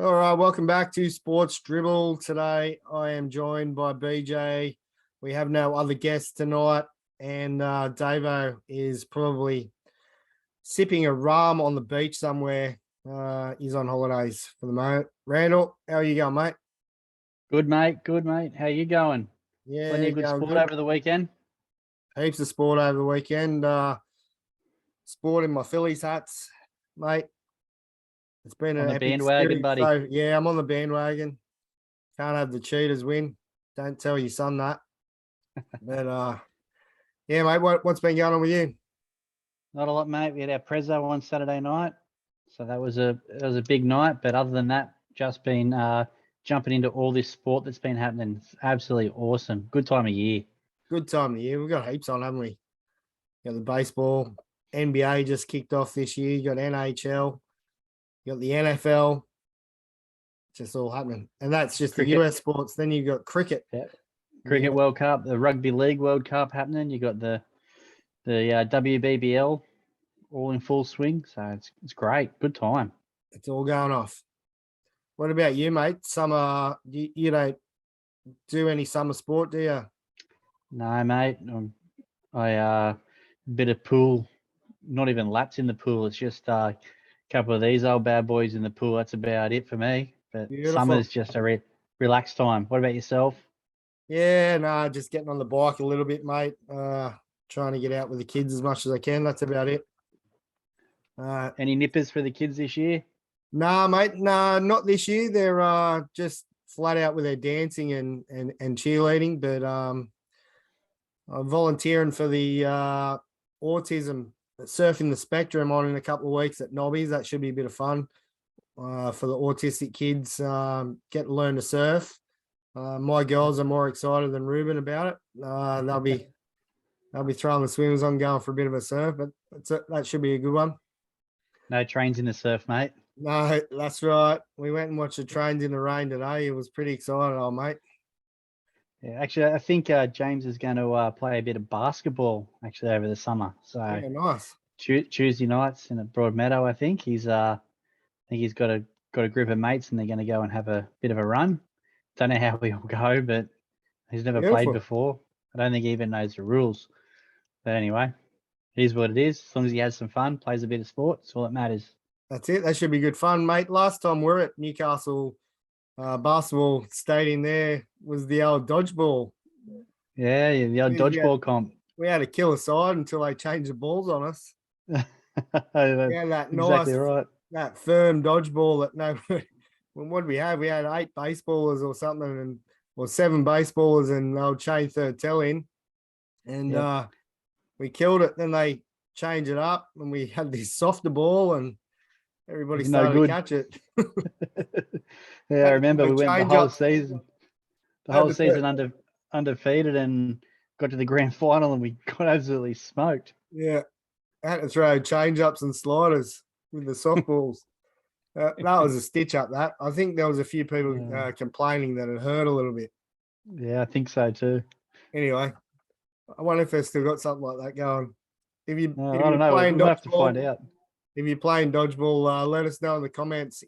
All right, welcome back to Sports Dribble. Today I am joined by BJ. We have no other guests tonight, and Davo is probably sipping a rum on the beach somewhere. He's on holidays for the moment. Randall, how are you going, mate? Good, mate. Good, mate. How you going? Yeah, Plenty of good going sport good. over the weekend? Heaps of sport over the weekend. Sporting my Phillies hats, mate. It's been On an the epic bandwagon, series. buddy. So, yeah, I'm on the bandwagon. Can't have the cheaters win. Don't tell your son that. But yeah, mate, what's been going on with you? Not a lot, mate. We had our prezzo on Saturday night, so that was a big night. But other than that, just been jumping into all this sport that's been happening. It's absolutely awesome. Good time of year. Good time of the year. We've got heaps on, haven't we? You got the baseball, NBA just kicked off this year. You got NHL, you got the NFL. Just all happening, and that's just cricket. The US sports. Then you got cricket. Yep. Cricket World Cup, the Rugby League World Cup happening. You got the WBBL all in full swing. So it's great. Good time. It's all going off. What about you, mate? Summer, you don't do any summer sport, do you? No, mate. I bit of pool, not even laps in the pool. It's just a couple of these old bad boys in the pool. That's about it for me. But Beautiful. Summer's just a relaxed time. What about yourself? Yeah, no, just getting on the bike a little bit, mate. Trying to get out with the kids as much as I can. That's about it. Any nippers for the kids this year? Nah, mate. Nah, not this year. They're just flat out with their dancing and cheerleading. But I'm volunteering for the autism surfing the spectrum on in a couple of weeks at Nobby's. That should be a bit of fun for the autistic kids. Get to learn to surf. My girls are more excited than Ruben about it. They'll be throwing the swimmers on, going for a bit of a surf. But that should be a good one. No trains in the surf, mate. No, that's right. We went and watched the trains in the rain today. It was pretty exciting, old mate. Yeah, actually, I think James is going to play a bit of basketball actually over the summer. So yeah, nice. Tuesday nights in a Broadmeadow. I think he's got a group of mates and they're going to go and have a bit of a run. Don't know how we all go, but he's never played before. I don't think he even knows the rules. But anyway, here's what it is. As long as he has some fun, plays a bit of sport, that's all that matters. That's it. That should be good fun, mate. Last time we were at Newcastle basketball stadium, there was the old dodgeball. Yeah, the old dodgeball comp. We had to kill a side until they changed the balls on us. Yeah, that exactly right. That firm dodgeball that no. What did we have? We had 8 baseballers or something, or 7 baseballers, and they'll change the tell in, and we killed it. Then they changed it up, and we had this softer ball, and everybody started to catch it. Yeah, I remember we went the whole season undefeated, and got to the grand final, and we got absolutely smoked. Yeah, I had to throw change ups and sliders with the softballs. That was a stitch up. That I think there was a few people complaining that it hurt a little bit. Yeah, I think so too. Anyway, I wonder if they've still got something like that going. I don't know. We'll have to find out. If you're playing dodgeball, let us know in the comments.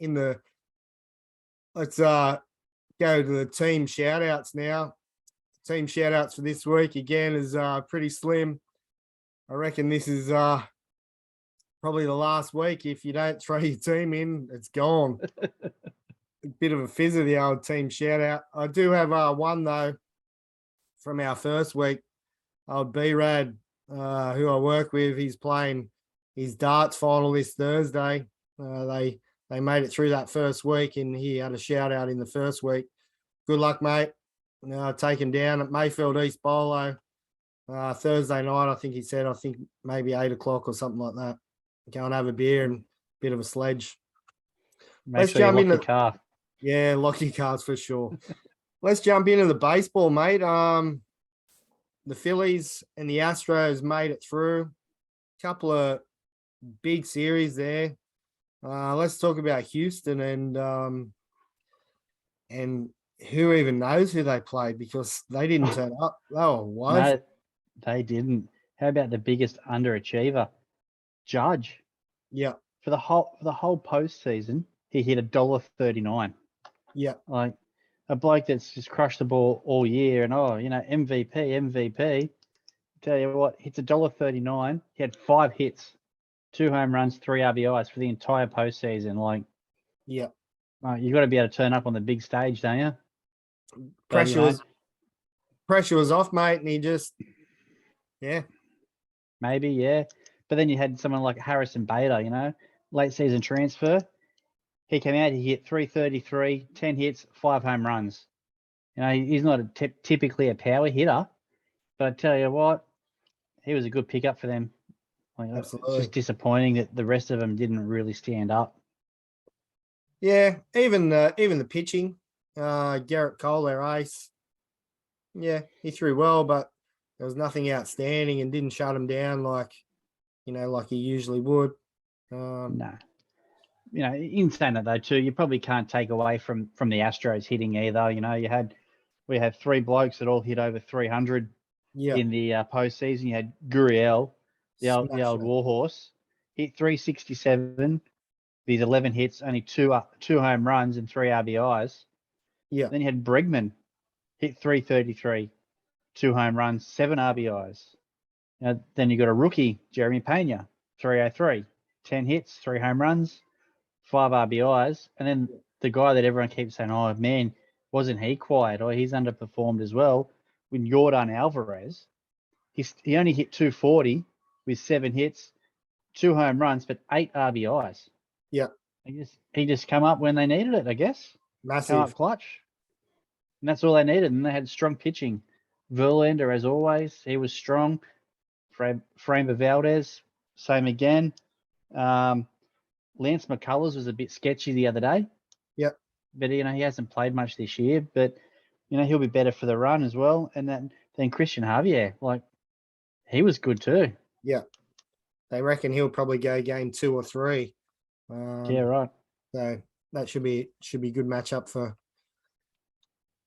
Let's go to the team shout outs now. Team shout outs for this week again is pretty slim. I reckon this is probably the last week. If you don't throw your team in, it's gone. A bit of a fizz of the old team shout out. I do have one though from our first week. Old B-Rad, who I work with, he's playing his darts final this Thursday. They made it through that first week, and he had a shout out in the first week. Good luck, mate. Take him down at Mayfield East Bolo Thursday night. I think he said. I think maybe 8 o'clock or something like that. Go and have a beer and a bit of a sledge. Let's jump into the car. Yeah, lock your cars for sure. Let's jump into the baseball, mate. The Phillies and the Astros made it through. Couple of big series there. Let's talk about Houston and who even knows who they played, because they didn't turn up. Oh, what? No, they didn't. How about the biggest underachiever, Judge? Yeah. For the whole postseason, he hit $1.39. Yeah. Like a bloke that's just crushed the ball all year and, MVP. Tell you what, hits $1.39. He had 5 hits, 2 home runs, 3 RBIs for the entire postseason. Like, yeah. You got to be able to turn up on the big stage, don't you? Pressure was off, mate, and he just, yeah. Maybe, yeah. But then you had someone like Harrison Bader, late season transfer. He came out, he hit 333, 10 hits, 5 home runs. He's not typically a power hitter, but I tell you what, he was a good pickup for them. Absolutely. It's just disappointing that the rest of them didn't really stand up. Yeah, even the pitching, Garrett Cole, their ace. Yeah, he threw well, but there was nothing outstanding and didn't shut him down like he usually would. No. In saying that though, too, you probably can't take away from the Astros hitting either. We had 3 blokes that all hit over 300 in the postseason. You had Gurriel, the old warhorse, hit 367 with his 11 hits, only 2 home runs and 3 RBIs. Yeah. Then you had Bregman, hit 333, 2 home runs, 7 RBIs. Then you got a rookie, Jeremy Pena, 303, 10 hits, 3 home runs, 5 RBIs. And then the guy that everyone keeps saying, oh, man, wasn't he quiet? Or he's underperformed as well. When Yordan Alvarez, he only hit 240 with 7 hits, 2 home runs, but 8 RBIs. Yeah. He just come up when they needed it, I guess. Massive. Come up clutch. And that's all they needed. And they had strong pitching. Verlander, as always, he was strong. Framber Valdez, same again. Lance McCullers was a bit sketchy the other day. Yep. But, he hasn't played much this year. But, he'll be better for the run as well. And then Christian Javier, he was good too. Yeah. They reckon he'll probably go game 2 or 3. Yeah, right. So that should be a good matchup for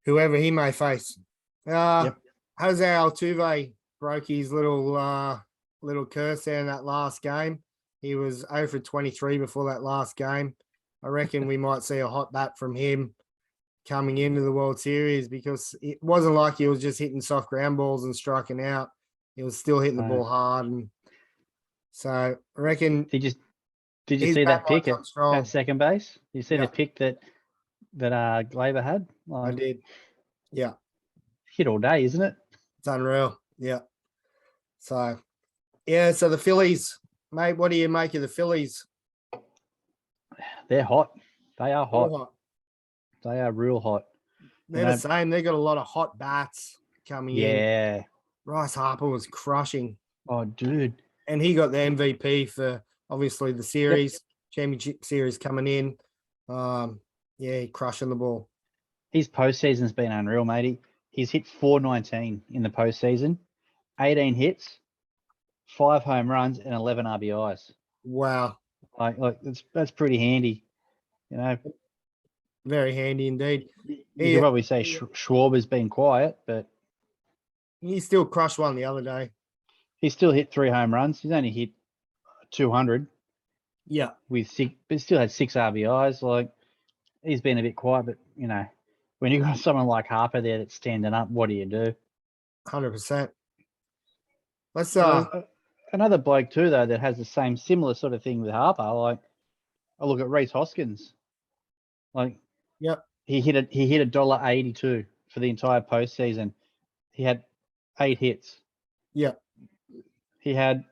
whoever he may face. Yep. Jose Altuve broke his little curse there in that last game. He was 0 for 23 before that last game. I reckon we might see a hot bat from him coming into the World Series, because it wasn't like he was just hitting soft ground balls and striking out. He was still hitting the ball hard. And so I reckon. Did you see that pick at second base? You see the pick that Glaber had? I did. Yeah. Hit all day, isn't it? It's unreal. Yeah. So the Phillies, mate, what do you make of the Phillies? They're hot. They are hot. They are real hot. They're the same. They got a lot of hot bats coming in. Yeah. Bryce Harper was crushing. Oh, dude. And he got the MVP for obviously the series, championship series coming in. Crushing the ball. His postseason's been unreal, matey. He's hit 419 in the postseason, 18 hits, 5 home runs, and 11 RBIs. Wow. That's pretty handy, Very handy indeed. You could probably say Schwab has been quiet, but he still crushed one the other day. He still hit 3 home runs. He's only hit 200. Yeah. But still had 6 RBIs. He's been a bit quiet, but when you got someone like Harper there that's standing up, what do you do? 100%. Let's another bloke too though that has the similar sort of thing with Harper. I look at Rhys Hoskins. Yep. He hit $1.82 for the entire postseason. He had 8 hits. Yeah. He had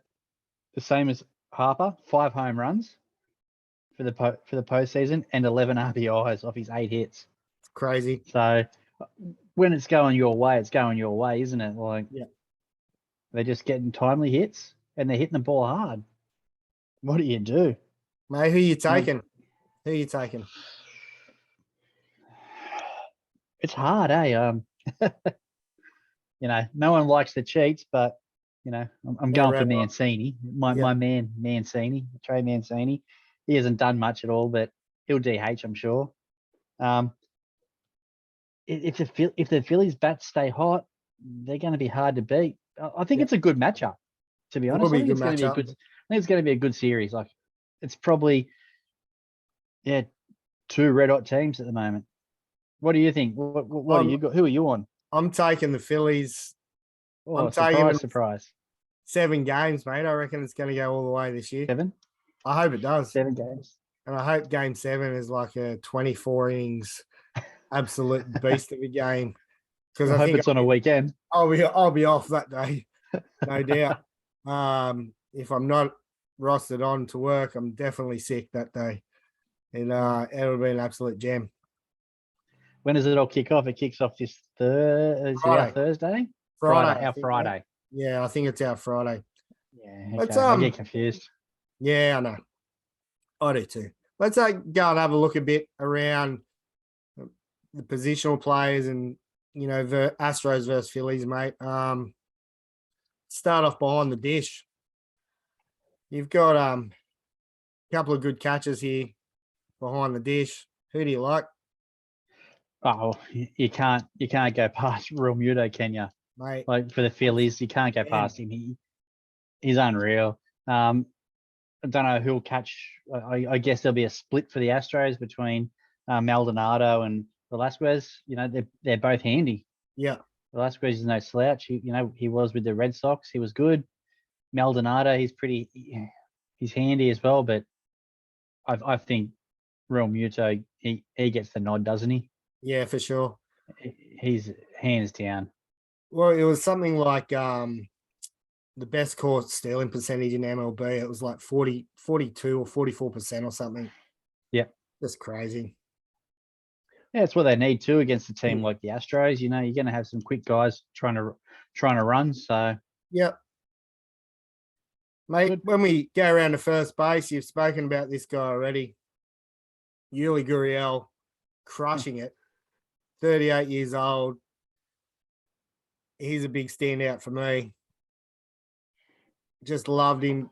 the same as Harper, 5 home runs for the postseason and 11 RBIs off his 8 hits. It's crazy. So when it's going your way, it's going your way, isn't it? They're just getting timely hits and they're hitting the ball hard. What do you do? Mate, who you taking? Who you taking? It's hard, eh? No one likes the cheats, but I'm going for Mancini. My man Mancini, Trey Mancini. He hasn't done much at all, but he'll DH, I'm sure. If the Phillies bats stay hot, they're going to be hard to beat. I think it's a good matchup, to be honest. I think it's going to be a good series. It's probably, two red hot teams at the moment. What do you think? What do you got? Who are you on? I'm taking the Phillies. Oh, I'm taking them surprise. 7 games, mate. I reckon it's going to go all the way this year. 7? I hope it does. 7 games. And I hope game 7 is like a 24 innings, absolute beast of a game. Because I hope it's on a weekend. I'll be off that day, no doubt. If I'm not rostered on to work, I'm definitely sick that day. And it'll be an absolute gem. When does it all kick off? It kicks off this Thursday. Friday. Our Friday. Yeah, I think it's our Friday. Yeah, okay. I get confused. Yeah, I know. I do too. Let's go and have a look a bit around the positional players and, the Astros versus Phillies, mate. Start off behind the dish. You've got a couple of good catches here behind the dish. Who do you like? Oh, you can't go past Real Huddo, can you? Mate. Like for the Phillies, you can't go past him. He's unreal. I don't know who'll catch. I guess there'll be a split for the Astros between Maldonado and Velasquez. They're both handy. Yeah. Velasquez is no slouch. He was with the Red Sox. He was good. Maldonado, he's handy as well. But I think Real Huddo, he gets the nod, doesn't he? Yeah, for sure. He's hands down. Well, it was something like the best caught stealing percentage in MLB. It was like 42 or 44% or something. Yeah. That's crazy. Yeah, it's what they need too against a team like the Astros. You're going to have some quick guys trying to run. So yeah, mate. Good. When we go around to first base, you've spoken about this guy already. Yuli Gurriel, crushing it. 38 years old. He's a big standout for me. Just loved him.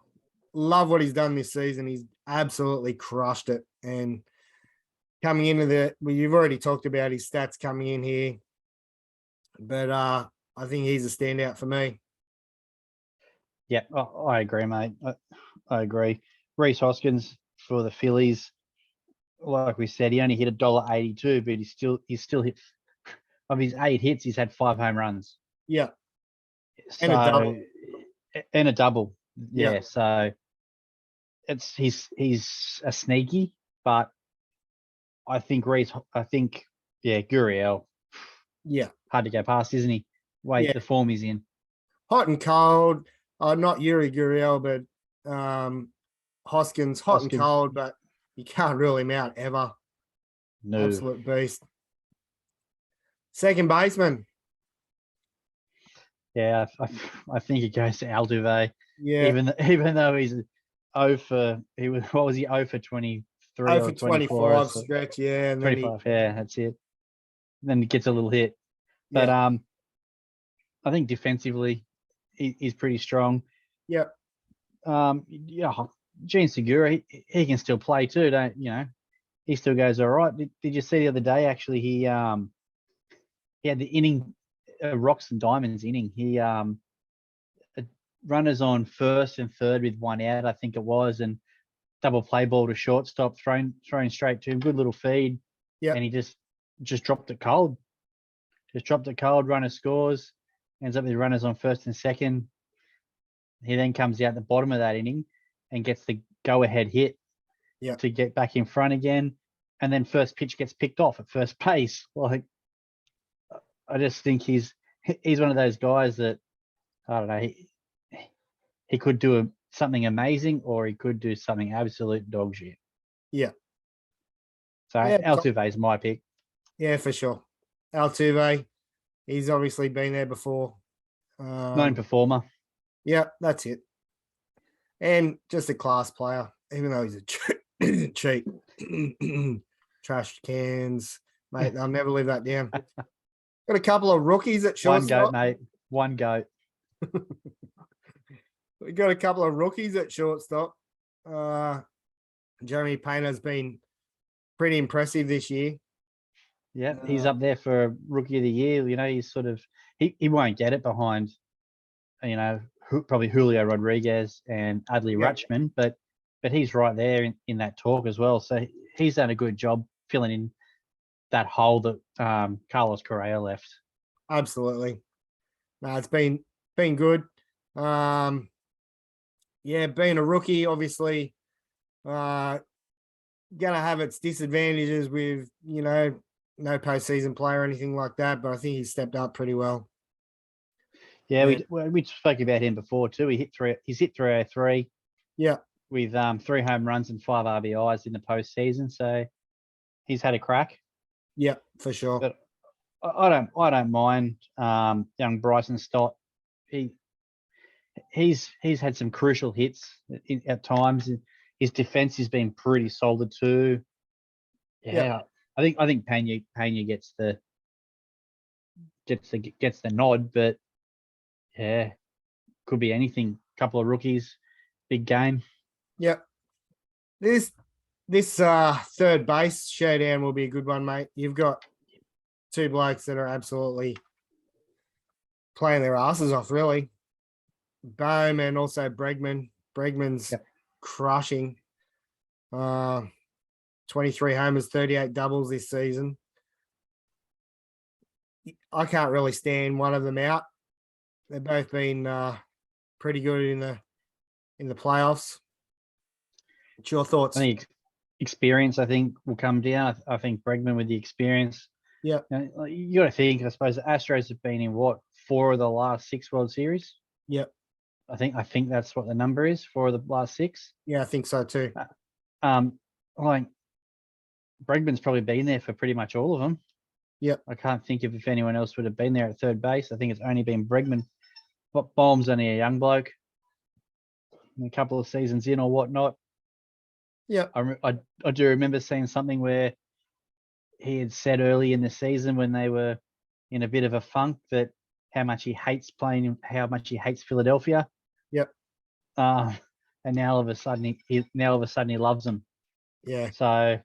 Love what he's done this season. He's absolutely crushed it. And coming into you've already talked about his stats coming in here, but I think he's a standout for me. Yeah, I agree, mate. I agree. Rhys Hoskins for the Phillies, like we said, he only hit $1.82, but he's still hit. Of his 8 hits, he's had 5 home runs. Yeah, and a double. Yeah, so he's a sneaky, but I think Gurriel. Yeah, hard to go past, isn't he? The form he's in. Hot and cold. Not Yuri Gurriel, but Hoskins. Hot and cold, but you can't rule him out ever. No, absolute beast. Second baseman. Yeah, I think it goes to Altuve. Yeah, even though he's 0 for 23 0 or for 25 stretch, yeah, and 25, that's it. Then he gets a little hit, but I think defensively he's pretty strong. Yeah. Gene Segura, he can still play too, don't you know? He still goes all right. Did you see the other day? Actually, he had the inning, rocks and diamonds inning. He runners on first and third with 1 out, I think it was, and double play ball to shortstop, thrown straight to him. Good little feed. Yeah. And he just dropped it cold. Runner scores, ends up with runners on first and second. He then comes out the bottom of that inning and gets the go-ahead hit to get back in front again. And then first pitch gets picked off at first base. Like, I just think he's one of those guys that, I don't know, he could do something amazing or he could do something absolute dog shit. Yeah. So Altuve is my pick. Yeah, for sure. Altuve, he's obviously been there before. Known performer. Yeah, that's it. And just a class player, even though he's a cheat. Trash cans, mate. I'll never live that down. Got a couple of rookies at shortstop. One goat, mate. One goat. We got a couple of rookies at shortstop. Jeremy Payne's been pretty impressive this year. Yeah, he's up there for Rookie of the Year. You know, he's sort of he won't get it behind, you know, probably Julio Rodriguez and Adley Rutschman, but he's right there in that talk as well. So he's done a good job filling in that hole that Carlos Correa left. Absolutely. No, it's been good. Being a rookie, obviously, gonna have its disadvantages with, no postseason play or anything like that, but I think he's stepped up pretty well. Yeah, we spoke about him before too. He's hit 303. Yeah. With 3 home runs and 5 RBIs in the postseason, so he's had a crack. Yeah, for sure. But I don't mind young Bryson Stott. He's had some crucial hits at times. His defense has been pretty solid too. Yeah, I think Pena gets the nod, but yeah, could be anything. Couple of rookies, big game. Yep. This third base showdown will be a good one, mate. You've got 2 blokes that are absolutely playing their asses off, really. Bohm and also Bregman. Bregman's crushing. 23 homers, 38 doubles this season. I can't really stand one of them out. They've both been pretty good in the playoffs. What's your thoughts? I think experience, will come down. I think Bregman with the experience. Yeah. You got to think, I suppose the Astros have been in 4 of the last 6 World Series? Yep. I think that's what the number is, 4 of the last 6. Yeah, I think so too. Bregman's probably been there for pretty much all of them. Yep. I can't think of if anyone else would have been there at third base. I think it's only been Bregman. But Bohm's only a young bloke. A couple of seasons in or whatnot. Yeah. I do remember seeing something where he had said early in the season when they were in a bit of a funk that how much he hates Philadelphia. Yep. And now all of a sudden he loves them. Yeah. So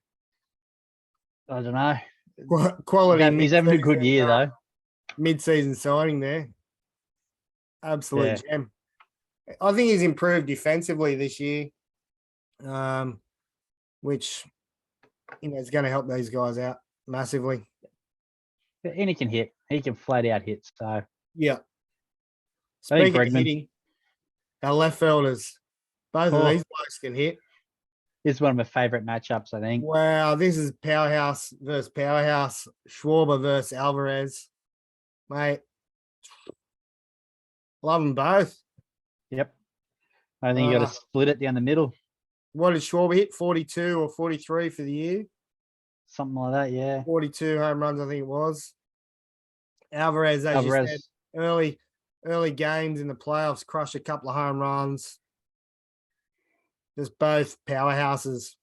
I don't know. Quality. He's having a good year though. Mid-season signing there. Absolute gem. I think he's improved defensively this year, which is going to help these guys out massively. And he can hit. He can flat out hit. So yeah. Speaking of hitting, our left fielders, both of these blokes can hit. This is one of my favourite matchups, I think. Wow, this is powerhouse versus powerhouse. Schwarber versus Alvarez, mate. Love them both. Yep. I think you got to split it down the middle. What did Schwarber hit? 42 or 43 for the year? Something like that, yeah. 42 home runs, I think it was. Alvarez, you said, early games in the playoffs, crushed a couple of home runs. Just both powerhouses.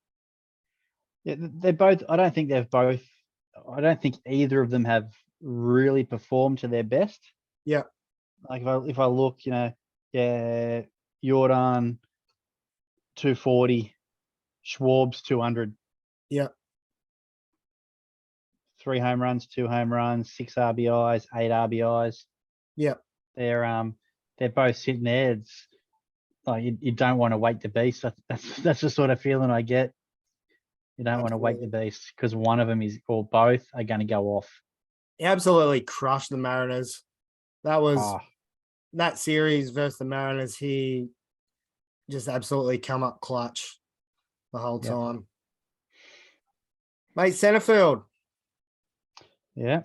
Yeah, they're both. I don't think either of them have really performed to their best. Yeah. Like if I look, Jordan 240, Schwab's 200. Yeah. 3 home runs, 2 home runs, 6 RBIs, 8 RBIs. Yeah. They're both sitting there. It's like you don't want to wake the beast. That's the sort of feeling I get. You don't want to wake the beast because one of them or both are going to go off. He absolutely crushed the Mariners. That was that series versus the Mariners. He just absolutely come up clutch the whole time. Mate, center field. Yeah.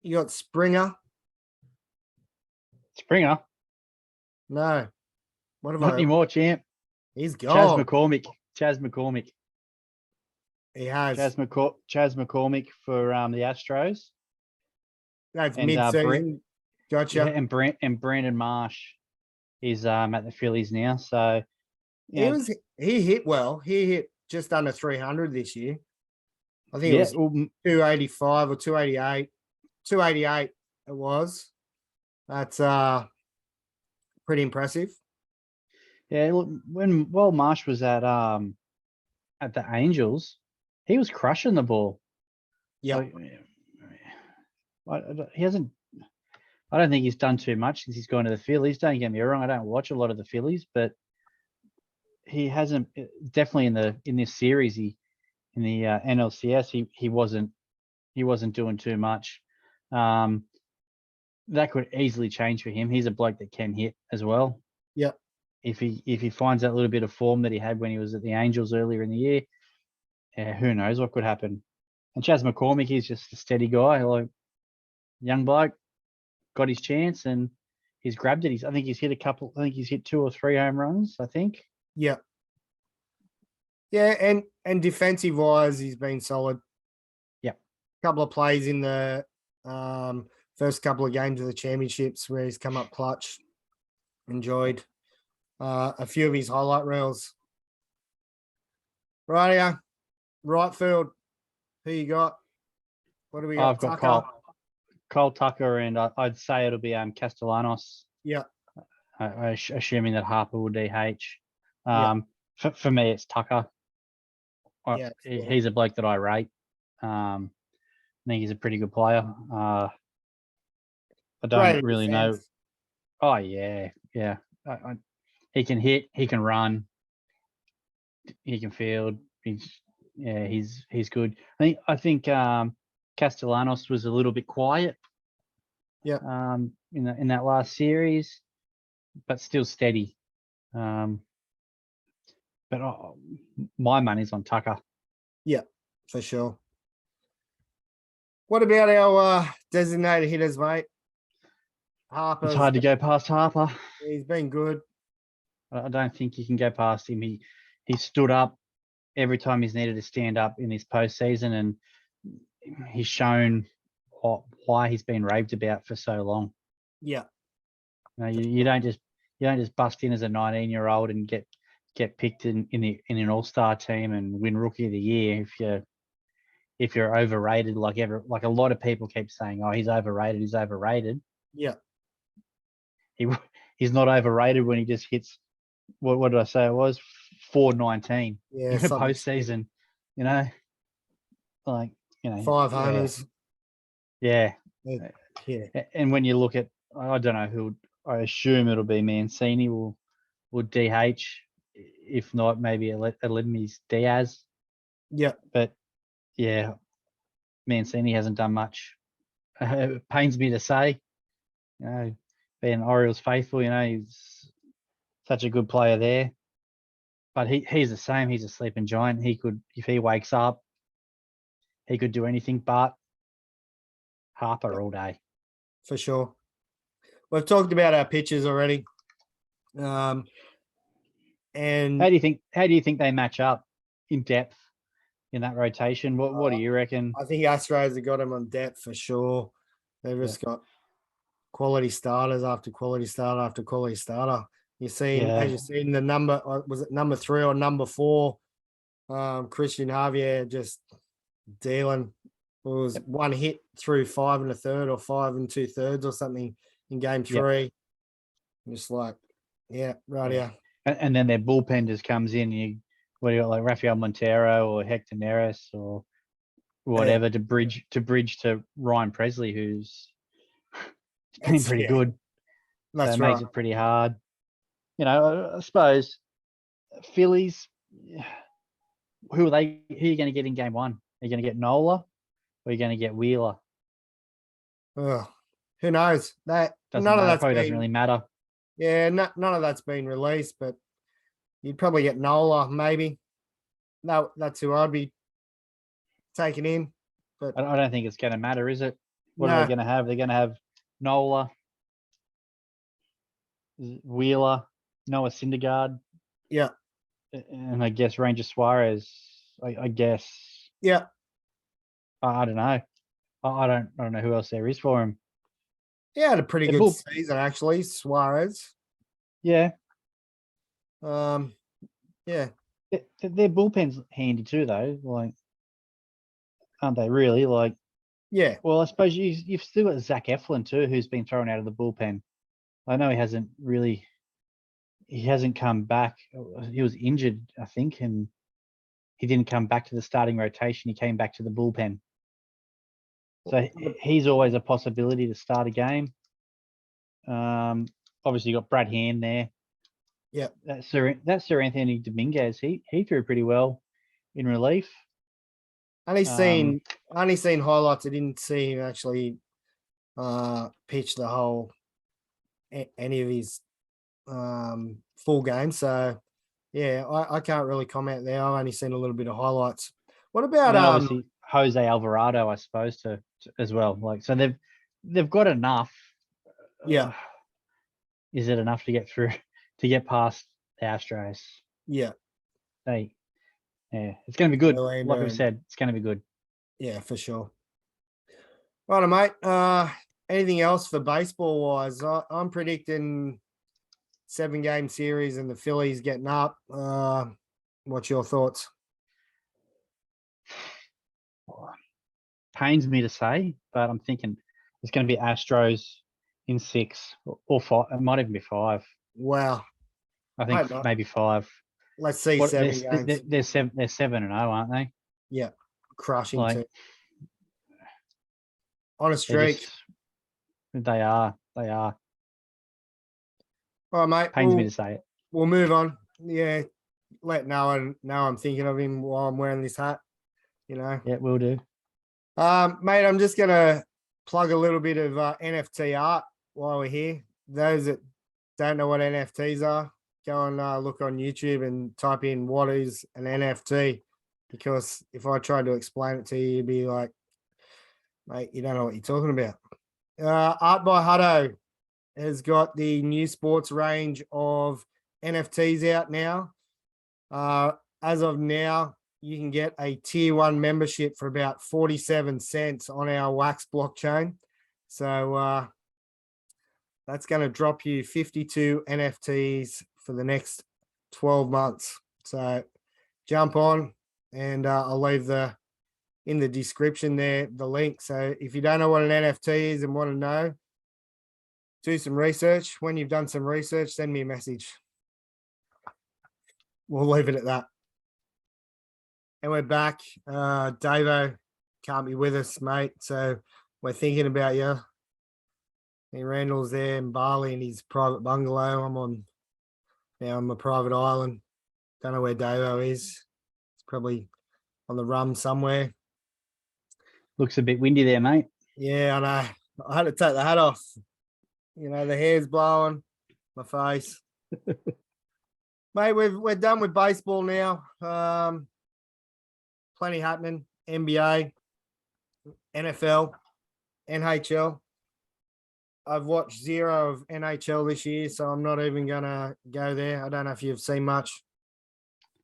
You got Springer. Springer? No. What have Not anymore, champ. He's gone. Chas McCormick. He has. Chas McCormick for the Astros. That's mid-season. Gotcha. Yeah, and Brandon Marsh is at the Phillies now. So he hit well. He hit just under 300 this year. I think it was 285 or 288. 288 it was. That's pretty impressive. Yeah, look, while Marsh was at the Angels, he was crushing the ball. Yeah. He hasn't. I don't think he's done too much since he's gone to the Phillies. Don't get me wrong. I don't watch a lot of the Phillies, but he hasn't. Definitely in this series, he in the NLCS, he wasn't doing too much. That could easily change for him. He's a bloke that can hit as well. Yeah. If he finds that little bit of form that he had when he was at the Angels earlier in the year, who knows what could happen. And Chas McCormick, he's just a steady guy, like young bloke, got his chance and he's grabbed it. I think he's hit 2 or 3 home runs, I think. Yeah. Yeah, and defensive wise, he's been solid. Yeah. Couple of plays in the first couple of games of the championships where he's come up clutch. Enjoyed a few of his highlight reels. Rightio. Right field. Who you got? What do we got? I've got Cole Tucker, and I'd say it'll be Castellanos. Yeah. Assuming that Harper will DH. Yeah. For me, it's Tucker. Yeah, he's a bloke that I rate. I think he's a pretty good player. I don't really know. Oh yeah. He can hit. He can run. He can field. He's good. I think Castellanos was a little bit quiet. Yeah. In that last series, but still steady. But my money's on Tucker. Yeah, for sure. What about our designated hitters, mate? Harper. It's hard to go past Harper. He's been good. I don't think you can go past him. He stood up every time he's needed to stand up in this postseason, and he's shown why he's been raved about for so long. Yeah. You don't just bust in as a 19-year-old and get picked in an all-star team and win Rookie of the Year if you're overrated, like a lot of people keep saying, oh, he's overrated. Yeah. He's not overrated when he just hits. What did I say? It was 419 in a postseason. You know, 5 homers. Yeah. Yeah. And when you look at, I don't know who. I assume it'll be Mancini will DH. If not, maybe Aledmys Diaz. Yeah. But yeah, Mancini hasn't done much. It pains me to say, being Orioles faithful, he's such a good player there. But he's the same. He's a sleeping giant. He could, if he wakes up, he could do anything but Harper all day. For sure. We've talked about our pitchers already. And how do you think they match up in depth in that rotation? What do you reckon? I think Astros have got them on depth for sure. They've just got quality starters after quality starter after quality starter. You've seen, as you've seen, the number, was it number 3 or number 4? Christian Javier just dealing. It was one hit through 5 1/3 or 5 2/3 or something in game 3. Just like, right here. And then their bullpen just comes in. What do you got, like Rafael Montero or Hector Neris or whatever to bridge to Ryan Presley, who's been pretty good. That's so it makes it pretty hard. I suppose Phillies. Who are you going to get in game 1? Are you going to get Nola or are you going to get Wheeler? Oh, who knows? None of that doesn't really matter. Yeah, none of that's been released, but you'd probably get Nola, maybe. No, that's who I'd be taking in. But I don't think it's going to matter, is it? What are they going to have? They're going to have Nola, Wheeler, Noah Syndergaard. Yeah. And I guess Ranger Suarez. I guess. Yeah. I don't know. I don't know who else there is for him. He had a pretty good season, actually, Suarez. Yeah. Yeah. Their bullpen's handy too, though. Like, aren't they really? Like, yeah. Well, I suppose you've still got Zach Eflin too, who's been thrown out of the bullpen. I know he hasn't come back. He was injured, I think, and he didn't come back to the starting rotation. He came back to the bullpen. So he's always a possibility to start a game. Obviously, you got Brad Hand there. Yeah. That's Sir Anthony Dominguez. He threw pretty well in relief. Only seen highlights. I didn't see him actually pitch the whole any of his full game. So yeah, I can't really comment there. I've only seen a little bit of highlights. What about and obviously Jose Alvarado, I suppose, to as well. Like, so they've got enough. Yeah. Is it enough to get through to get past the Astros? Yeah. It's going to be good. Orlando, like we've said, it's going to be good. Yeah, for sure. Right, mate. Anything else for baseball wise? I'm predicting 7-game series and the Phillies getting up. What's your thoughts? Pains me to say, but I'm thinking it's going to be Astros in 6 or 5. It might even be 5. Wow. I think maybe 5. Let's see 7 games. They're 7-0, aren't they? Yeah, crushing too. On a streak. They are. All right, mate. Pains me to say it. We'll move on. Yeah, let Noah know I'm thinking of him while I'm wearing this hat. Yeah, we'll do. Mate, I'm just gonna plug a little bit of NFT art while we're here. Those that don't know what NFTs are, go and look on YouTube and type in what is an NFT, because if I tried to explain it to you, you'd be like, mate, you don't know what you're talking about. Art by Huddo has got the new sports range of NFTs out now. As of now, you can get a tier 1 membership for about 47 cents on our Wax blockchain. So that's going to drop you 52 NFTs for the next 12 months. So jump on, and I'll leave in the description there the link. So if you don't know what an NFT is and want to know, do some research. When you've done some research, send me a message. We'll leave it at that. And we're back. Davo can't be with us, mate. So we're thinking about you. And Randall's there in Bali in his private bungalow. I'm on my private island. Don't know where Davo is. It's probably on the rum somewhere. Looks a bit windy there, mate. Yeah, I know. I had to take the hat off. You know, the hair's blowing, my face. Mate, we're done with baseball now. Plenty happening. NBA, NFL, NHL. I've watched 0 of NHL this year, so I'm not even going to go there. I don't know if you've seen much.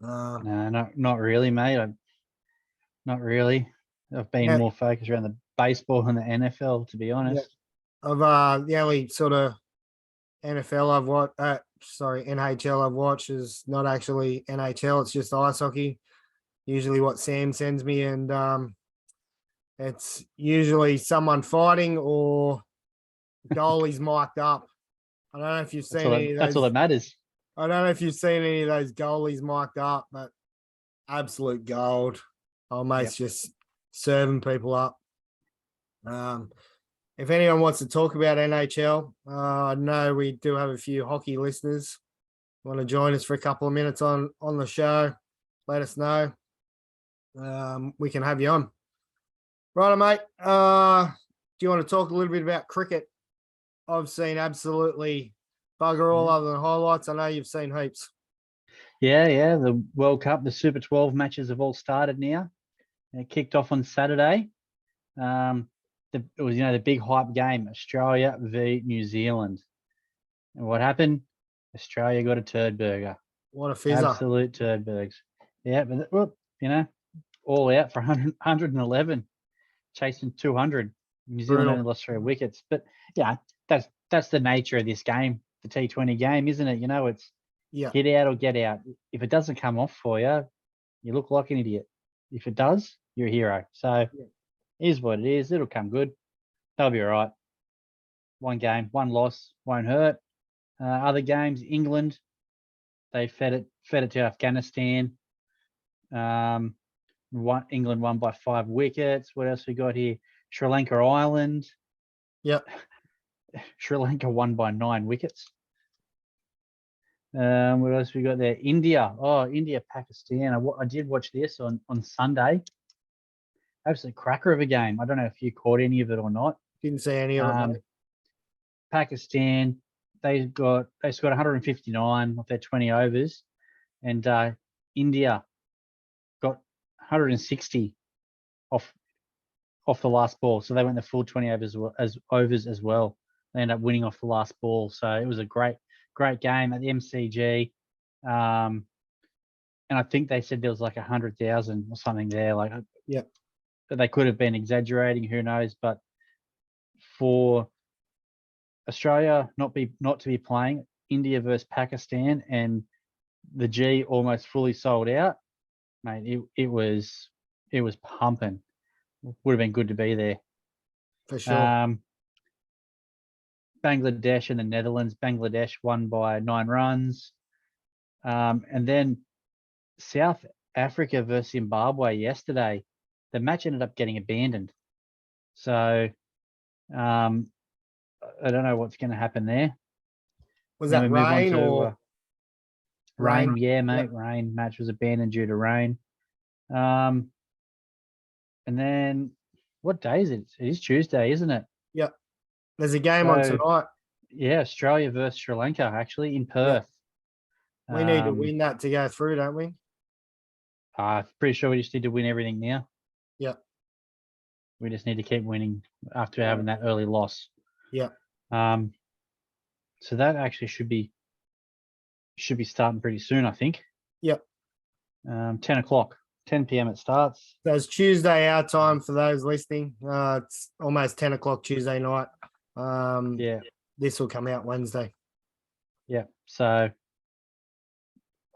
No, not really, mate. Not really. I've been more focused around the baseball and the NFL, to be honest. Yeah. The only sort of NHL I've watched, NHL I've watched is not actually NHL. It's just ice hockey. Usually what Sam sends me, and it's usually someone fighting or goalies mic'd up. I don't know if you've seen any of those. That's all that matters. I don't know if you've seen any of those goalies mic'd up, but absolute gold. Our mate's just serving people up. If anyone wants to talk about NHL, I know we do have a few hockey listeners. Want to join us for a couple of minutes on the show, let us know. We can have you on. Right, mate. Do you want to talk a little bit about cricket? I've seen absolutely bugger all other than highlights. I know you've seen heaps. Yeah. The World Cup, the Super 12 matches have all started now. It kicked off on Saturday. It was, the big hype game, Australia v New Zealand. And what happened? Australia got a turd burger. What a fizzer. Absolute turd burgers. Yeah, but, all out for 111, chasing 200. New Zealand only lost 3 wickets. But, yeah, that's the nature of this game, the T20 game, isn't it? It's get out or get out. If it doesn't come off for you, you look like an idiot. If it does, you're a hero. So it is what it is. It'll come good. They'll be all right. 1 game, 1 loss, won't hurt. Other games, England, they fed it to Afghanistan. England won by 5 wickets. What else we got here? Sri Lanka, Ireland. Yep. Sri Lanka won by 9 wickets. What else we got there? India. Oh, India, Pakistan. I did watch this on Sunday. absolute cracker of a game. I don't know if you caught any of it or not. Didn't see any of it, mate. Pakistan, they scored 159 off their 20 overs, and India got 160 off the last ball. So they went the full 20 overs as well. They ended up winning off the last ball. So it was a great game at the MCG. And I think they said there was like 100,000 or something there. Like, yeah, they could have been exaggerating. Who knows? But for Australia not to be playing India versus Pakistan and the G almost fully sold out, mate, it was pumping. Would have been good to be there. For sure. Bangladesh and the Netherlands. Bangladesh won by 9 runs. And then South Africa versus Zimbabwe yesterday. The match ended up getting abandoned. So I don't know what's going to happen there. Was that rain or rain? Yeah, mate. Yep. Rain. Match was abandoned due to rain. And then what day is it? It is Tuesday, isn't it? Yep. There's a game on tonight. Yeah, Australia versus Sri Lanka, actually, in Perth. Yep. We need to win that to go through, don't we? I'm pretty sure we just need to win everything now. Yep. We just need to keep winning after having that early loss. Yeah. So that actually should be starting pretty soon, I think. Yep. 10 o'clock, 10 p.m. it starts. So it's Tuesday our time for those listening. It's almost 10 o'clock Tuesday night. Yeah. This will come out Wednesday. Yeah. So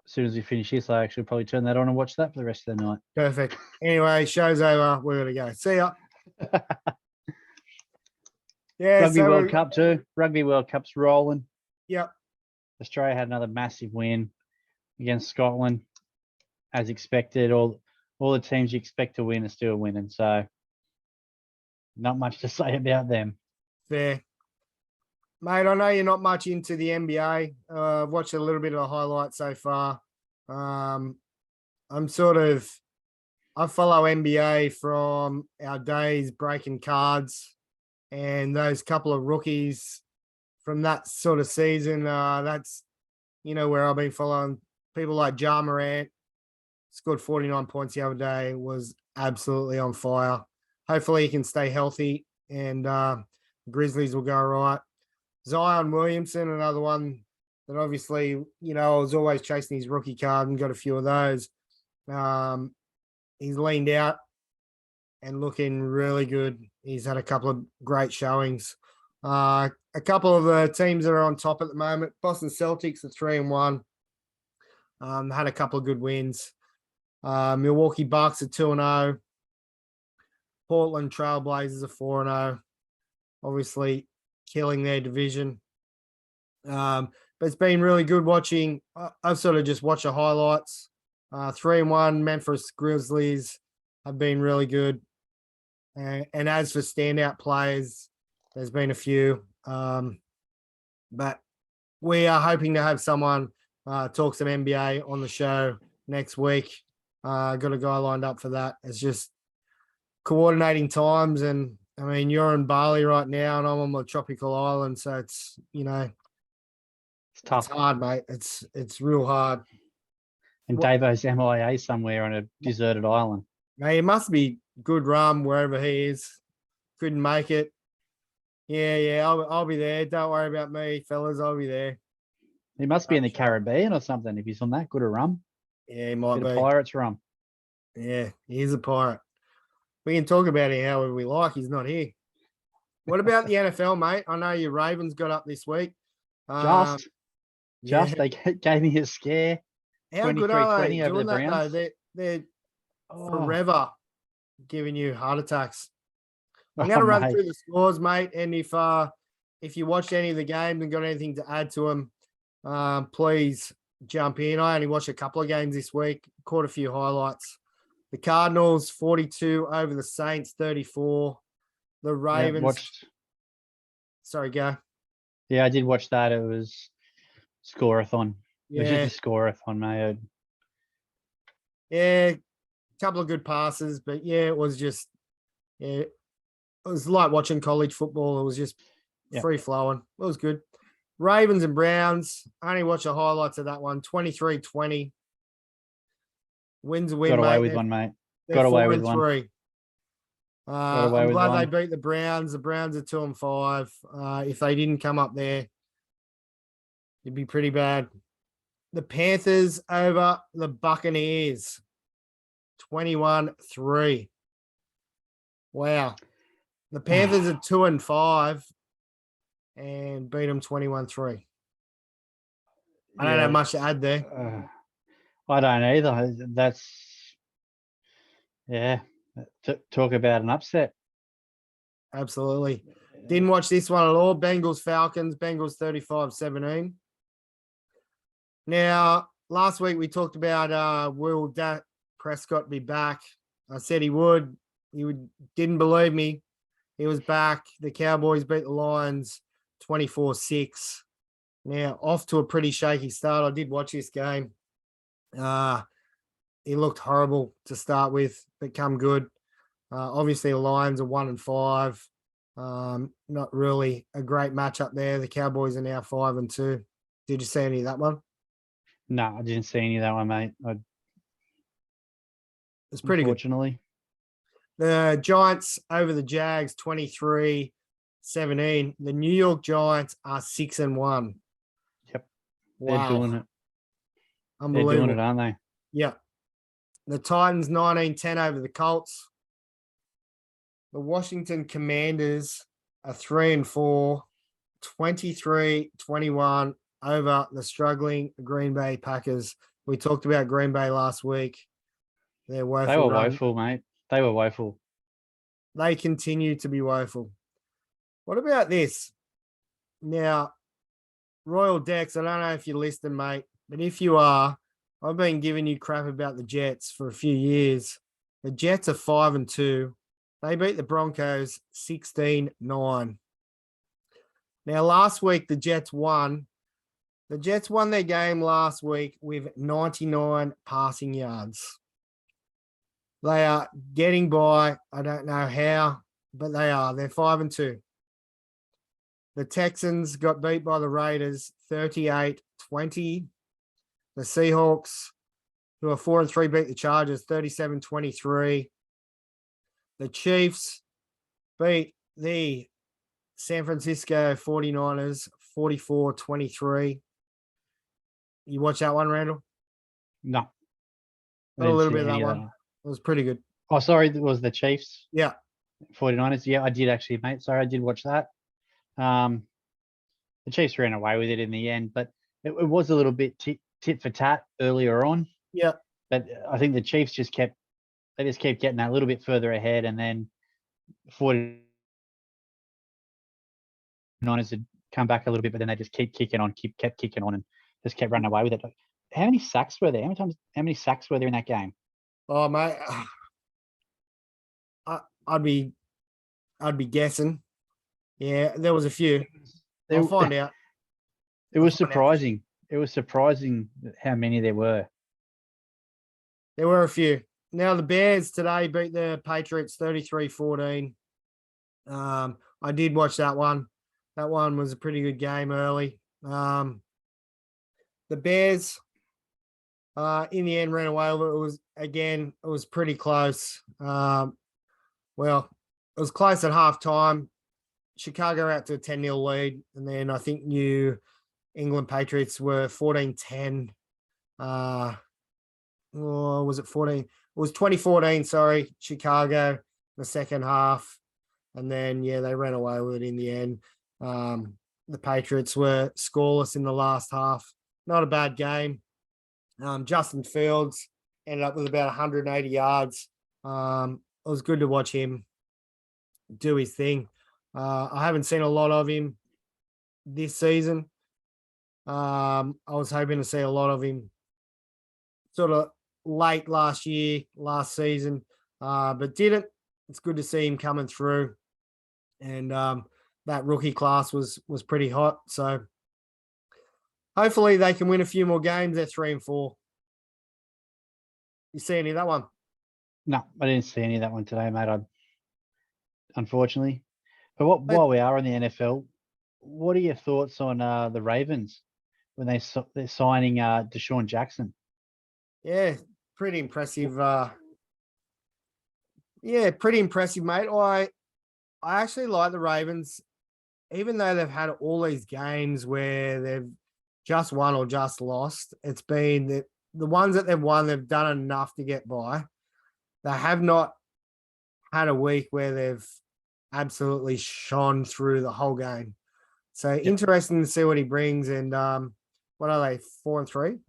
as soon as we finish this, I actually probably turn that on and watch that for the rest of the night. Perfect. Anyway, show's over. We're going to go. See ya. Yeah. Rugby World Cup too. Rugby World Cup's rolling. Yep. Australia had another massive win against Scotland, as expected. All the teams you expect to win are still winning. So not much to say about them. Fair. Mate, I know you're not much into the NBA. I've watched a little bit of the highlights so far. I follow NBA from our days breaking cards and those couple of rookies from that sort of season. That's, where I've been following people like Ja Morant, scored 49 points the other day, was absolutely on fire. Hopefully he can stay healthy and Grizzlies will go all right. Zion Williamson, another one that obviously, I was always chasing his rookie card and got a few of those. He's leaned out and looking really good. He's had a couple of great showings. A couple of the teams that are on top at the moment, Boston Celtics are 3-1. Had a couple of good wins. Milwaukee Bucks are 2-0. Portland Trailblazers are 4-0. Obviously killing their division. But it's been really good watching. I've sort of just watched the highlights. 3-1 Memphis Grizzlies have been really good. And as for standout players, there's been a few. But we are hoping to have someone talk some NBA on the show next week. Got a guy lined up for that. It's just coordinating times. And, I mean, you're in Bali right now and I'm on my tropical island. So it's, it's tough. It's hard, mate. It's real hard. And Davo's MIA somewhere on a deserted island. Mate, it must be good rum wherever he is. Couldn't make it. Yeah, I'll be there. Don't worry about me, fellas. I'll be there. He must be in the Caribbean or something if he's on that good a rum. Yeah, he might be. Pirates rum. Yeah, he is a pirate. We can talk about it however we like. He's not here. What about the NFL, mate? I know your Ravens got up this week. They gave me a scare. How good are they over doing the Browns? that, though? They're forever giving you heart attacks. I'm going to run through the scores, mate. And if you watched any of the games and got anything to add to them, please jump in. I only watched a couple of games this week, caught a few highlights. The Cardinals 42 over the Saints 34. The Ravens. Sorry, go. Yeah, I did watch that. It was score-a-thon. Yeah. It was just a score-a-thon, mate. Yeah, a couple of good passes, but yeah, it was just Yeah, it was like watching college football. It was just free flowing. It was good. Ravens and Browns. I only watched the highlights of that one. 23-20. Wins a win, Got away mate. with one, mate. They're Got away 4 with and one. 3. Got away I'm with glad one. they beat the Browns. The Browns are 2 and 5. If they didn't come up there, it'd be pretty bad. The Panthers over the Buccaneers. 21-3. Wow. The Panthers are 2 and 5 and beat them 21-3. I don't have much to add there. I don't either. That's talk about an upset. Absolutely. Didn't watch this one at all. Bengals Falcons. Bengals 35-17. Now, last week we talked about will Dak Prescott be back? I said he would. Didn't believe me. He was back. The Cowboys beat the Lions 24-6. Now, off to a pretty shaky start. I did watch this game. He looked horrible to start with, but come good. Obviously, the Lions are 1 and 5. Not really a great matchup there. The Cowboys are now 5 and 2. Did you see any of that one? No, I didn't see any of that one, mate. It's pretty good. Unfortunately. The Giants over the Jags 23-17. The New York Giants are 6 and 1. Yep. Wow. They're doing it. Unbelievable. They're doing it, aren't they? Yeah. The Titans 19-10 over the Colts. The Washington Commanders are 3 and 4, 23-21 over the struggling Green Bay Packers. We talked about Green Bay last week. They're woeful. They were woeful, mate. They were woeful. They continue to be woeful. What about this? Now, Royal Dex, I don't know if you're listening, mate, but if you are, I've been giving you crap about the Jets for a few years. The Jets are 5 and 2. They beat the Broncos 16-9. Now, last week, the Jets won. The Jets won their game last week with 99 passing yards. They are getting by. I don't know how, but they are. They're 5 and 2. The Texans got beat by the Raiders 38-20. The Seahawks, who are 4 and 3, beat the Chargers 37-23. The Chiefs beat the San Francisco 49ers 44-23. You watch that one, Randall? No. Got a little bit of that one. It was pretty good. Oh, sorry, it was the Chiefs. Yeah. 49ers. Yeah, I did actually, mate. Sorry, I did watch that. The Chiefs ran away with it in the end, but it was a little bit tit for tat earlier on. Yeah. But I think the Chiefs just kept getting that little bit further ahead, and then 49ers had come back a little bit, but then they just kept kicking on, and just kept running away with it. How many sacks were there? How many sacks were there in that game? Oh, mate, I'd be guessing. Yeah, there was a few. I'll find out. It was surprising. It was surprising how many there were. There were a few. Now, the Bears today beat the Patriots 33-14. I did watch that one. That one was a pretty good game early. The Bears, in the end, ran away with it. It was pretty close. Well, it was close at halftime. Chicago out to a 10-0 lead. And then I think New England Patriots were 14-10. Or was it 14? It was 2014, sorry, Chicago, the second half. And then, they ran away with it in the end. The Patriots were scoreless in the last half. Not a bad game. Justin Fields ended up with about 180 yards. It was good to watch him do his thing. I haven't seen a lot of him this season. I was hoping to see a lot of him sort of late last season, but didn't. It's good to see him coming through. And that rookie class was pretty hot. So hopefully they can win a few more games. They're 3 and 4. You see any of that one? No, I didn't see any of that one today, mate. unfortunately. But while we are in the NFL, what are your thoughts on the Ravens when they're signing Deshaun Jackson? Yeah, pretty impressive. Pretty impressive, mate. I actually like the Ravens, even though they've had all these games where they've just won or just lost. It's been the ones that they've won, they've done enough to get by. They have not had a week where they've absolutely shone through the whole game. So interesting to see what he brings. And what are they? 4-3,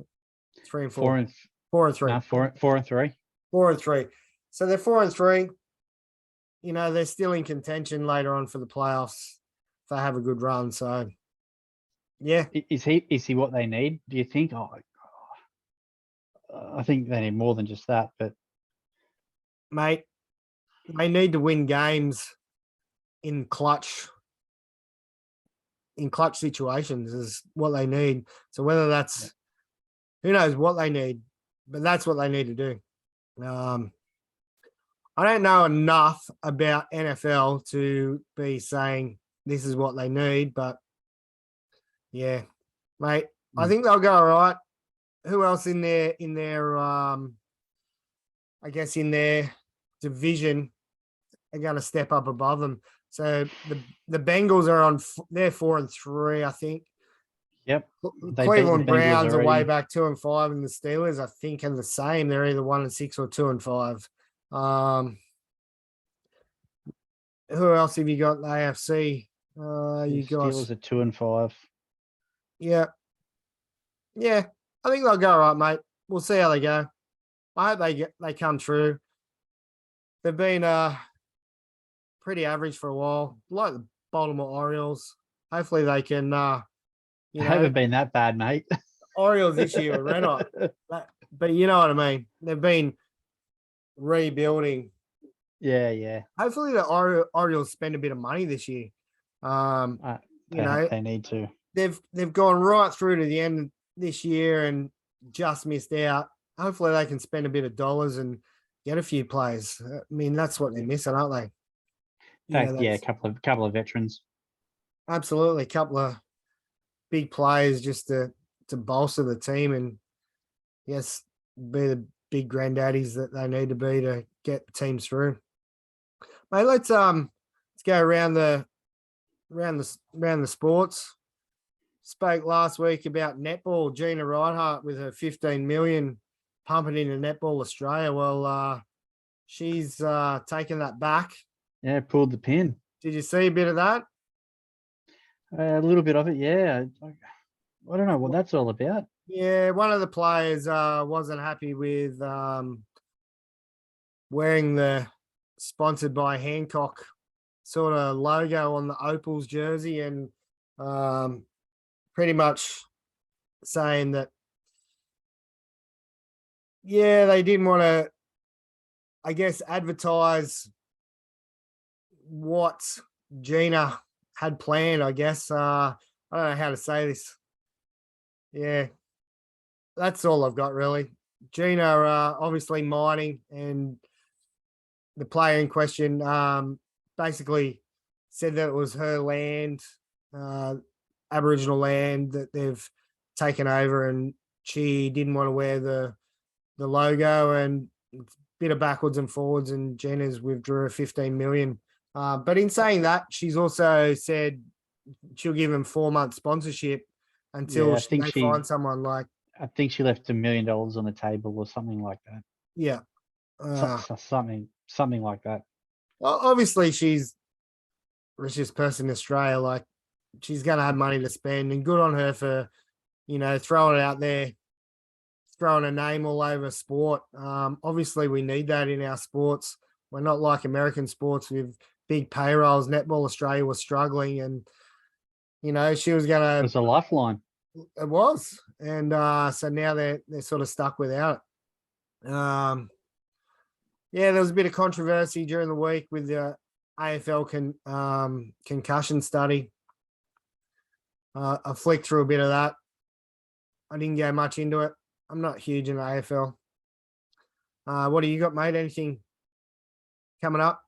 3-4, 4-3. No, 4-3. 4-3. So they're 4-3. You know, they're still in contention later on for the playoffs if they have a good run. So yeah. Is he what they need, do you think? I think they need more than just that, but Mate, they need to win games in clutch situations is what they need. So whether that's who knows what they need, but that's what they need to do. I don't know enough about NFL to be saying this is what they need, but yeah, mate, I think they'll go all right. Who else in their I guess in their division are going to step up above them? So the Bengals are they're 4-3, I think. Yep. Cleveland Browns are way back 2-5, and the Steelers, I think, are the same. They're either 1-6 or 2-5. Who else have you got in the AFC? You got Steelers are 2-5. Yeah. I think they'll go all right, mate. We'll see how they go. I hope they come true. They've been pretty average for a while, like the Baltimore Orioles. Hopefully they can. They haven't been that bad, mate. Orioles this year were red hot, but you know what I mean. They've been rebuilding. Yeah. Hopefully the Orioles spend a bit of money this year. They need to. They've gone right through to the end this year and just missed out. Hopefully they can spend a bit of dollars and get a few players. I mean, that's what they're missing, aren't they? A couple of veterans. Absolutely, a couple of big players just to bolster the team and yes, be the big granddaddies that they need to be to get teams through. Mate, let's go around the sports. Spoke last week about netball. Gina Reinhart with her 15 million pumping into Netball Australia. Well, she's taken that back. Yeah, pulled the pin. Did you see a bit of that? A little bit of it, yeah. I don't know what that's all about. Yeah, one of the players wasn't happy with wearing the sponsored by Hancock sort of logo on the Opals jersey and pretty much saying that, yeah, they didn't want to, I guess, advertise what Gina had planned, I guess. I don't know how to say this. Yeah, that's all I've got, really. Gina, obviously mining, and the player in question basically said that it was her land, Aboriginal land that they've taken over, and she didn't want to wear the logo, and it's a bit of backwards and forwards, and Gina's withdrew her 15 million. But in saying that, she's also said she'll give him 4-month sponsorship until they find someone like. I think she left $1 million on the table or something like that. Yeah. Something like that. Well, obviously, she's the richest person in Australia. Like, she's going to have money to spend, and good on her for, throwing it out there, throwing a name all over sport. Obviously, we need that in our sports. We're not like American sports with big payrolls. Netball Australia was struggling, and she was going to. It was a lifeline. It was, and so now they're sort of stuck without it. There was a bit of controversy during the week with the AFL concussion study. I flicked through a bit of that. I didn't go much into it. I'm not huge in the AFL. What do you got, mate? Anything coming up?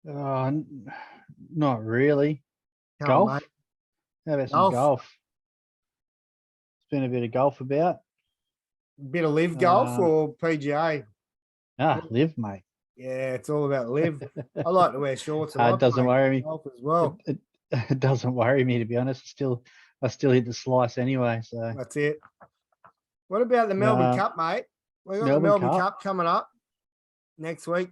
Not really. Come on, Golf? mate. How about some Golf. golf? It's been a bit of golf about. Bit of live golf Um, or PGA? Live, mate. Yeah, it's all about live. I like to wear shorts. And I It doesn't play worry me. golf as well. It doesn't worry me, to be honest. I still hit the slice anyway. So That's it. What about the Melbourne Um, Cup, mate? We got the Melbourne Melbourne Cup. Cup coming up next week,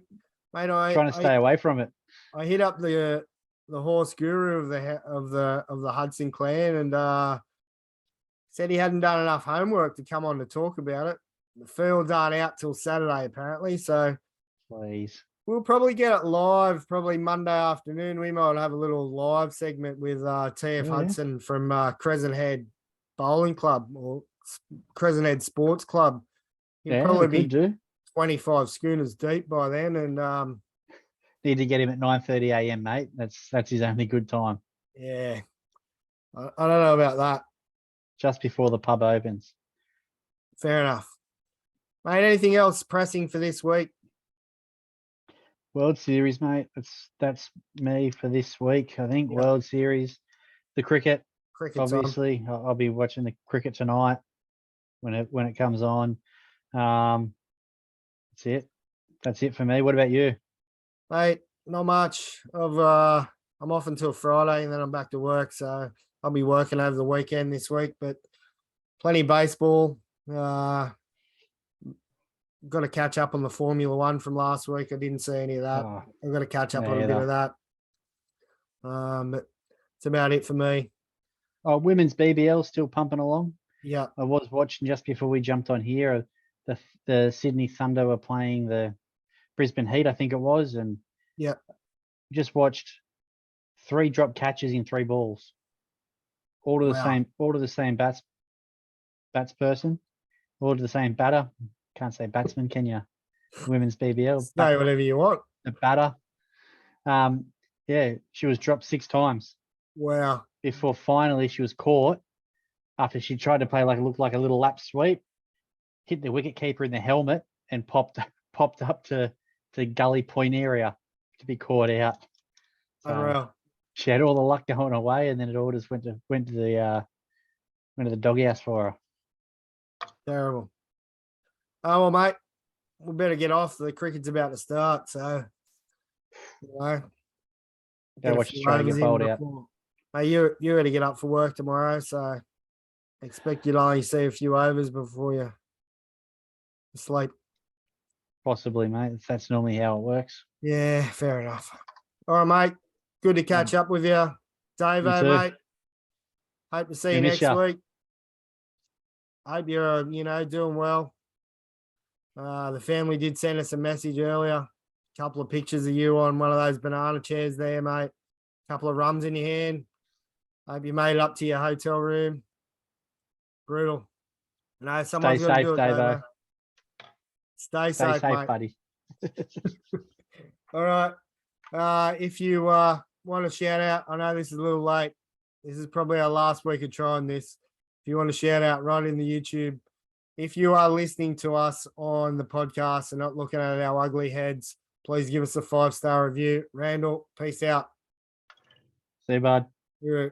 mate. Trying to stay away from it. I hit up the horse guru of the Hudson clan and said he hadn't done enough homework to come on to talk about it. The fields aren't out till Saturday apparently, so Please. we'll probably get it live probably Monday afternoon. We might have a little live segment with TF Hudson from Crescent Head Bowling Club or Crescent Head Sports Club. He'll probably be 25 schooners deep by then, and need to get him at 9:30 a.m., mate. That's his only good time. Yeah, I don't know about that. Just before the pub opens. Fair enough, mate. Anything else pressing for this week? World Series, mate. That's me for this week. I think World Series, the cricket. Obviously, I'll be watching the cricket tonight when it comes on. That's it. That's it for me. What about you, mate? Not much. I'm off until Friday, and then I'm back to work. So I'll be working over the weekend this week, but plenty of baseball. Got to catch up on the Formula One from last week. I didn't see any of that. I've got to catch up on a bit of that. But it's about it for me. Women's BBL still pumping along. Yeah, I was watching just before we jumped on here. The Sydney Thunder were playing the Brisbane Heat, I think it was, and just watched 3 drop catches in 3 balls. All to the same bats person, all to the same batter. Can't say batsman, can you? Women's BBL. Say whatever you want. The batter. She was dropped 6 times. Wow. Before finally she was caught after she tried to play looked like a little lap sweep, hit the wicket keeper in the helmet and popped up to gully point area to be caught out. Unreal. She had all the luck going away, and then it all just went to the doghouse for her. Terrible. Oh well, mate, we better get off. The cricket's about to start, so Go watch Australia get bowled out. Hey, you got to get up for work tomorrow, so I expect you'll only see a few overs before you sleep. Possibly, mate. That's normally how it works. Yeah, fair enough. All right, mate. Good to catch up with you. Davo, mate. Hope to see you next week. Hope you're, doing well. The family did send us a message earlier. A couple of pictures of you on one of those banana chairs there, mate. A couple of rums in your hand. Hope you made it up to your hotel room. Brutal. No, someone's got to do it, Davo. Stay safe, mate. Buddy. All right. If you want to shout out, I know this is a little late. This is probably our last week of trying this. If you want to shout out right in the YouTube, if you are listening to us on the podcast and not looking at our ugly heads, please give us a 5-star review. Randall, peace out. See you, bud. You're